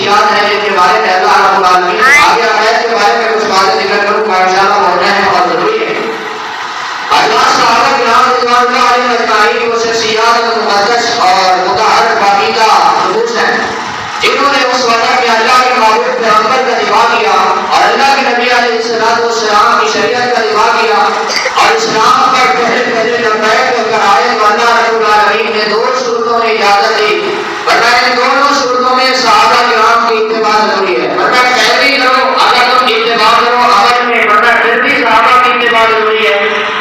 خصوصیات ہیں جن کے بارے میں اللہ رب العالمین آگے آیت کے بارے میں کچھ باتیں ذکر کروں گا انشاءاللہ، پڑھنا ہے بہت ضروری ہے۔ اللہ صحابہ کرام رضوان اللہ علیہم اجمعین وہ شخصیات مقدس اور مطہر پاکیزہ نفوس ہیں جنہوں نے اس وقت میں اللہ کے محبوب پیغمبر کا دفاع کیا اور اللہ کے نبی علیہ السلام کی شریعت کا دفاع کیا اور اسلام پر پہلے لبیک کر آئے تو اللہ رب العالمین نے دو صورتوں میں اجازت دی، ورنہ ان دونوں صورتوں میں صحابہ کرام کی اتباع ضروری ہے، ورنہ پہلے کرو اگر تم اتباع کرو عمل میں، ورنہ پھر بھی صحابہ کی اتباع ضروری ہے،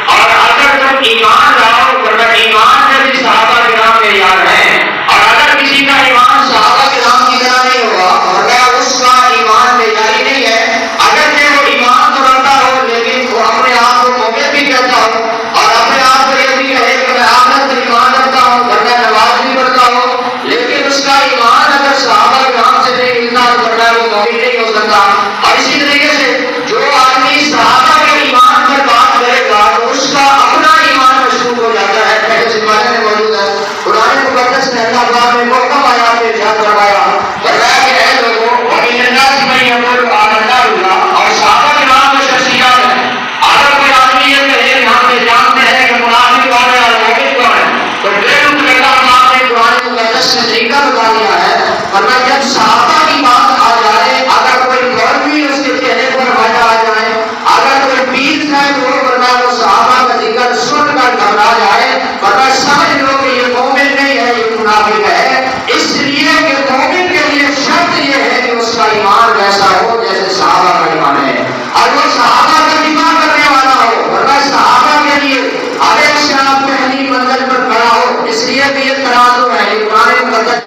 اور اگر تم ایمان لاؤ ورنہ ایمان میں بھی صحابہ کرام معیار ہیں، اور اگر کسی کا ایمان صحابہ کرام کی طرح نہیں ہوگا ورنہ اس کا ایمان معیاری نہیں ہے، اگرچہ وہ ایمان تو رکھتا ہو لیکن وہ اپنے آپ کو مومن بھی کہتا ہو اور اپنے آپ کو یہ بھی کہے کہ میں آخرت پر ایمان رکھتا ہوں ورنہ نماز بھی پڑھتا ہو، لیکن اس کا ایمان اگر صحابہ کرام سے نہیں ملتا تو ورنہ وہ مومن نہیں ہو سکتا۔ اور اسی طریقے سے جو آدمی صحابہ کے ایمان پر بات کرے گا تو اس کا اپنا ایمان مشکوک ہو جاتا ہے۔ پہلے زمانے میں موجود ہے قرآن مقدس میں اللہ تعالیٰ نے محکم آیات میں ارشاد فرمایا فرمایا کہ اے لوگوں وَمِنَ النَّاسِ مَن يَقُولُ آمَنَّا بِاللَّهِ، اور صحابہ کرام میں شخصیات ہیں، اگر کوئی آدمی یہ کہے کہ ہم یہ جانتے ہیں کہ منافق کون ہے اور مومن کون ہے تو پھر اللہ تعالیٰ نے قرآن مقدس میں طریقہ بتا دیا ہے، ورنہ جب صحابہ کی بات آ جائے اگر کوئی مولوی اس کے چہرے پر وجہ آ جائے، اگر کوئی پیر صاحب ہو ورنہ وہ صحابہ کا ذکر سن کر گھبرا جائے ورنہ سمجھ لو کہ یہ مومن نہیں ہے یہ منافق ہے، اس لیے کہ مومن کے لیے شرط یہ ہے کہ اس کا ایمان ویسا ہو جیسے صحابہ کا ایمان ہے اور وہ صحابہ کا دفاع کرنے والا ہو، ورنہ صحابہ کے لیے علیہ السلام پہلی منزل پر کھڑا ہو، اس لیے کہ یہ ترازو ہے، یہ